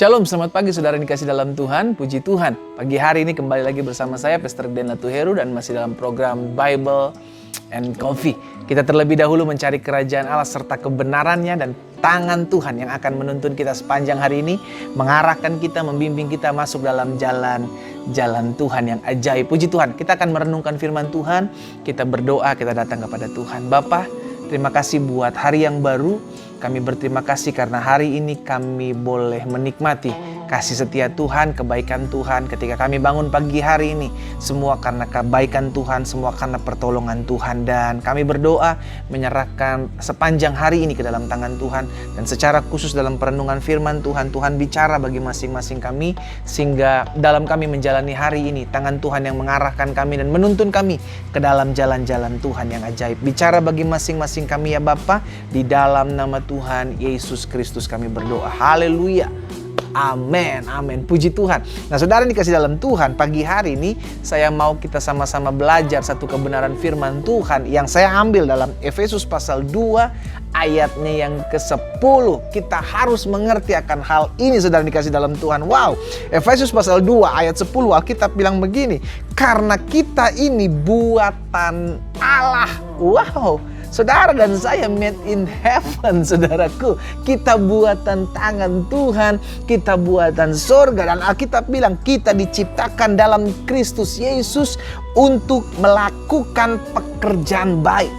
Shalom, selamat pagi saudara yang dikasih dalam Tuhan, puji Tuhan. Pagi hari ini kembali lagi bersama saya, Pastor Den Latuheru, dan masih dalam program Bible and Coffee. Kita terlebih dahulu mencari kerajaan Allah serta kebenarannya dan tangan Tuhan yang akan menuntun kita sepanjang hari ini, mengarahkan kita, membimbing kita masuk dalam jalan Tuhan yang ajaib. Puji Tuhan, kita akan merenungkan firman Tuhan, kita berdoa, kita datang kepada Tuhan. Bapa, terima kasih buat hari yang baru. Kami berterima kasih karena hari ini kami boleh menikmati kasih setia Tuhan, kebaikan Tuhan ketika kami bangun pagi hari ini. Semua karena kebaikan Tuhan, semua karena pertolongan Tuhan. Dan kami berdoa menyerahkan sepanjang hari ini ke dalam tangan Tuhan. Dan secara khusus dalam perenungan firman Tuhan, Tuhan bicara bagi masing-masing kami. Sehingga dalam kami menjalani hari ini, tangan Tuhan yang mengarahkan kami dan menuntun kami ke dalam jalan-jalan Tuhan yang ajaib. Bicara bagi masing-masing kami ya Bapa, di dalam nama Tuhan Yesus Kristus kami berdoa. Haleluya. Amin, amin. Puji Tuhan. Nah saudara dikasih dalam Tuhan, pagi hari ini saya mau kita sama-sama belajar satu kebenaran firman Tuhan yang saya ambil dalam Efesus pasal 2 ayatnya yang ke-10. Kita harus mengerti akan hal ini saudara dikasih dalam Tuhan. Wow, Efesus pasal 2 ayat 10 Alkitab bilang begini, karena kita ini buatan Allah. Wow, saudara dan saya made in heaven, saudaraku. Kita buatan tangan Tuhan, kita buatan surga. Dan Alkitab bilang kita diciptakan dalam Kristus Yesus untuk melakukan pekerjaan baik.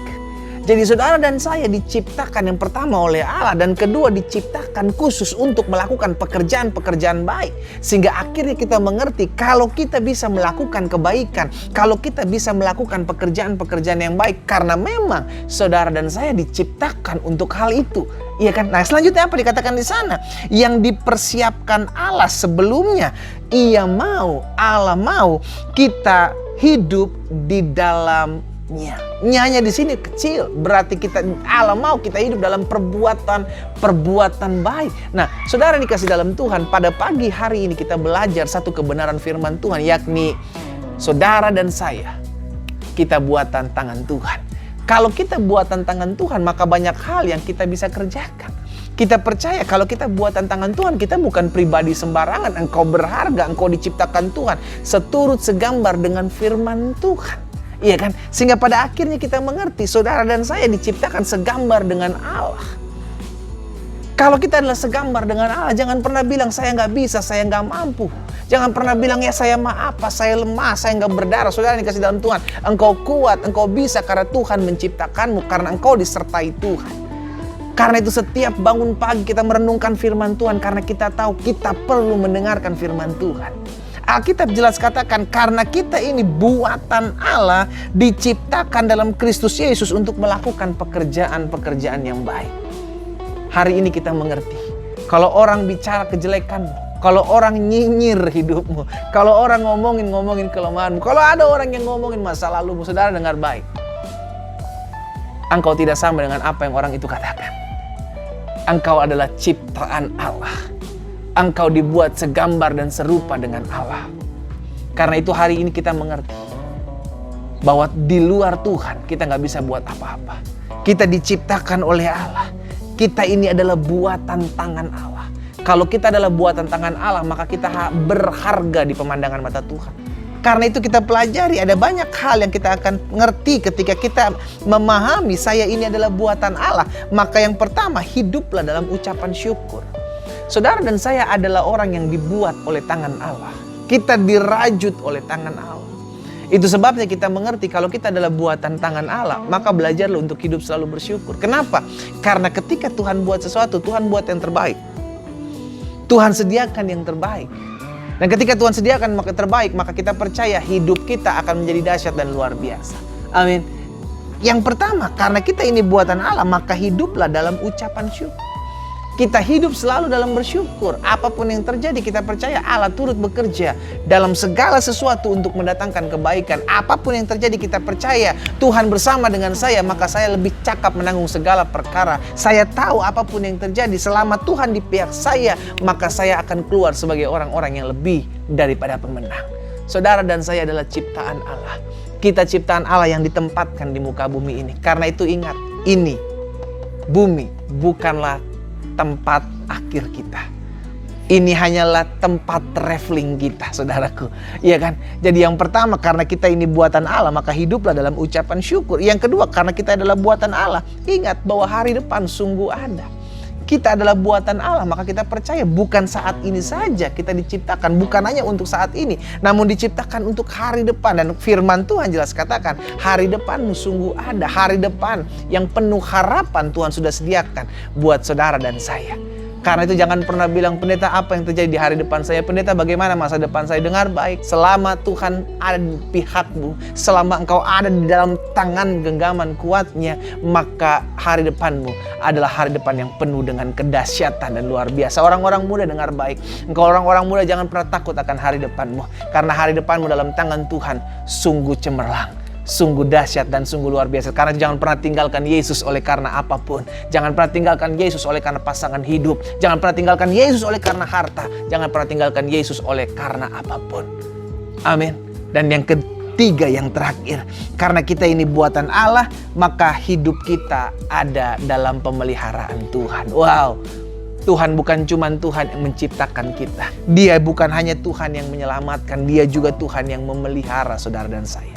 Jadi saudara dan saya diciptakan yang pertama oleh Allah, dan kedua diciptakan khusus untuk melakukan pekerjaan-pekerjaan baik. Sehingga akhirnya kita mengerti kalau kita bisa melakukan kebaikan, kalau kita bisa melakukan pekerjaan-pekerjaan yang baik, karena memang saudara dan saya diciptakan untuk hal itu. Iya kan? Nah selanjutnya apa dikatakan di sana? Yang dipersiapkan Allah sebelumnya. Allah mau kita hidup di dalam Nyanya di sini kecil, berarti Allah mau kita hidup dalam perbuatan baik. Nah, saudara dikasih dalam Tuhan, pada pagi hari ini kita belajar satu kebenaran firman Tuhan, yakni saudara dan saya, kita buatan tangan Tuhan. Kalau kita buatan tangan Tuhan, maka banyak hal yang kita bisa kerjakan. Kita percaya kalau kita buatan tangan Tuhan, kita bukan pribadi sembarangan. Engkau berharga, engkau diciptakan Tuhan seturut segambar dengan firman Tuhan. Iya kan? Sehingga pada akhirnya kita mengerti saudara dan saya diciptakan segambar dengan Allah. Kalau kita adalah segambar dengan Allah, jangan pernah bilang saya nggak bisa, saya nggak mampu. Jangan pernah bilang ya saya apa, saya lemah, saya nggak berdarah. Saudara dikasih dalam Tuhan, engkau kuat, engkau bisa karena Tuhan menciptakanmu, karena engkau disertai Tuhan. Karena itu setiap bangun pagi kita merenungkan firman Tuhan, karena kita tahu kita perlu mendengarkan firman Tuhan. Alkitab jelas katakan karena kita ini buatan Allah, diciptakan dalam Kristus Yesus untuk melakukan pekerjaan-pekerjaan yang baik. Hari ini kita mengerti, kalau orang bicara kejelekanmu, kalau orang nyinyir hidupmu, kalau orang ngomongin kelemahanmu, kalau ada orang yang ngomongin masa lalumu, saudara dengar baik. Engkau tidak sama dengan apa yang orang itu katakan. Engkau adalah ciptaan Allah. Engkau dibuat segambar dan serupa dengan Allah. Karena itu hari ini kita mengerti bahwa di luar Tuhan kita nggak bisa buat apa-apa. Kita diciptakan oleh Allah. Kita ini adalah buatan tangan Allah. Kalau kita adalah buatan tangan Allah, maka kita berharga di pemandangan mata Tuhan. Karena itu kita pelajari ada banyak hal yang kita akan ngerti ketika kita memahami saya ini adalah buatan Allah. Maka yang pertama, hiduplah dalam ucapan syukur. Saudara dan saya adalah orang yang dibuat oleh tangan Allah. Kita dirajut oleh tangan Allah. Itu sebabnya kita mengerti kalau kita adalah buatan tangan Allah, maka belajarlah untuk hidup selalu bersyukur. Kenapa? Karena ketika Tuhan buat sesuatu, Tuhan buat yang terbaik. Tuhan sediakan yang terbaik. Dan ketika Tuhan sediakan yang terbaik, maka kita percaya hidup kita akan menjadi dahsyat dan luar biasa. Amin. Yang pertama, karena kita ini buatan Allah, maka hiduplah dalam ucapan syukur. Kita hidup selalu dalam bersyukur. Apapun yang terjadi kita percaya Allah turut bekerja dalam segala sesuatu untuk mendatangkan kebaikan. Apapun yang terjadi kita percaya Tuhan bersama dengan saya, maka saya lebih cakap menanggung segala perkara. Saya tahu apapun yang terjadi selama Tuhan di pihak saya, maka saya akan keluar sebagai orang-orang yang lebih daripada pemenang. Saudara dan saya adalah ciptaan Allah. Kita ciptaan Allah yang ditempatkan di muka bumi ini. Karena itu ingat, ini bumi bukanlah tempat akhir kita. Ini hanyalah tempat traveling kita, saudaraku. Iya kan? Jadi yang pertama, karena kita ini buatan Allah, maka hiduplah dalam ucapan syukur. Yang kedua, karena kita adalah buatan Allah, ingat bahwa hari depan sungguh ada. Kita adalah buatan Allah, maka kita percaya bukan saat ini saja kita diciptakan, bukan hanya untuk saat ini, namun diciptakan untuk hari depan. Dan firman Tuhan jelas katakan, hari depanmu sungguh ada. Hari depan yang penuh harapan Tuhan sudah sediakan buat saudara dan saya. Karena itu jangan pernah bilang, pendeta apa yang terjadi di hari depan saya? Pendeta bagaimana masa depan saya? Dengar baik, selama Tuhan ada di pihakmu, selama engkau ada di dalam tangan genggaman kuatnya, maka hari depanmu adalah hari depan yang penuh dengan kedahsyatan dan luar biasa. Orang-orang muda dengar baik, engkau orang-orang muda jangan pernah takut akan hari depanmu. Karena hari depanmu dalam tangan Tuhan sungguh cemerlang, sungguh dahsyat dan sungguh luar biasa. Karena jangan pernah tinggalkan Yesus oleh karena apapun. Jangan pernah tinggalkan Yesus oleh karena pasangan hidup. Jangan pernah tinggalkan Yesus oleh karena harta. Jangan pernah tinggalkan Yesus oleh karena apapun. Amin. Dan yang ketiga, yang terakhir, karena kita ini buatan Allah, maka hidup kita ada dalam pemeliharaan Tuhan. Wow. Tuhan bukan cuma Tuhan yang menciptakan kita. Dia bukan hanya Tuhan yang menyelamatkan. Dia juga Tuhan yang memelihara saudara dan saya.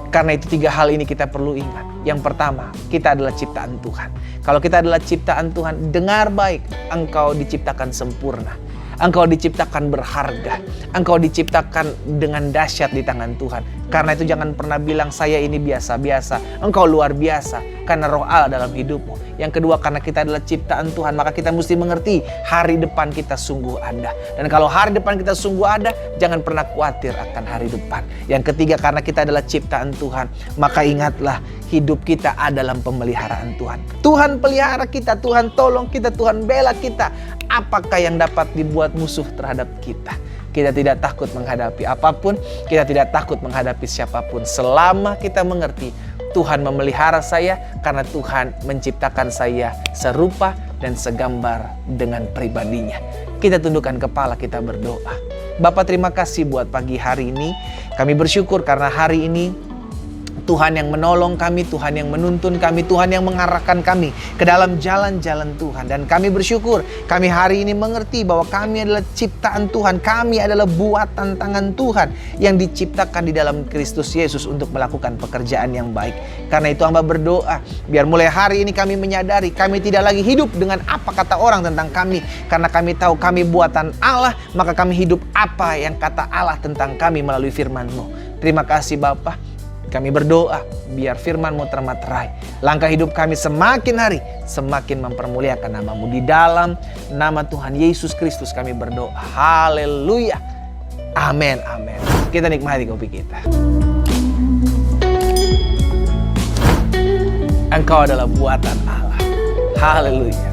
Karena itu 3 hal ini kita perlu ingat. Yang pertama, kita adalah ciptaan Tuhan. Kalau kita adalah ciptaan Tuhan, dengar baik, engkau diciptakan sempurna. Engkau diciptakan berharga. Engkau diciptakan dengan dahsyat di tangan Tuhan. Karena itu jangan pernah bilang saya ini biasa-biasa. Engkau luar biasa karena roh Allah dalam hidupmu. Yang kedua, karena kita adalah ciptaan Tuhan, maka kita mesti mengerti hari depan kita sungguh ada. Dan kalau hari depan kita sungguh ada, jangan pernah khawatir akan hari depan. Yang ketiga, karena kita adalah ciptaan Tuhan, maka ingatlah hidup kita ada dalam pemeliharaan Tuhan. Tuhan pelihara kita, Tuhan tolong kita, Tuhan bela kita. Apakah yang dapat dibuat musuh terhadap kita? Kita tidak takut menghadapi apapun, kita tidak takut menghadapi siapapun. Selama kita mengerti Tuhan memelihara saya, karena Tuhan menciptakan saya serupa dan segambar dengan pribadinya. Kita tundukkan kepala, kita berdoa. Bapa, terima kasih buat pagi hari ini. Kami bersyukur karena hari ini Tuhan yang menolong kami, Tuhan yang menuntun kami, Tuhan yang mengarahkan kami ke dalam jalan-jalan Tuhan. Dan kami bersyukur, kami hari ini mengerti bahwa kami adalah ciptaan Tuhan. Kami adalah buatan tangan Tuhan yang diciptakan di dalam Kristus Yesus untuk melakukan pekerjaan yang baik. Karena itu hamba berdoa, biar mulai hari ini kami menyadari, kami tidak lagi hidup dengan apa kata orang tentang kami. Karena kami tahu kami buatan Allah, maka kami hidup apa yang kata Allah tentang kami melalui firman-Mu. Terima kasih Bapa. Kami berdoa biar firman-Mu termaterai. Langkah hidup kami semakin hari semakin mempermuliakan nama-Mu. Di dalam nama Tuhan Yesus Kristus kami berdoa. Haleluya. Amin, amin. Kita nikmati kopi kita. Engkau adalah buatan Allah. Haleluya.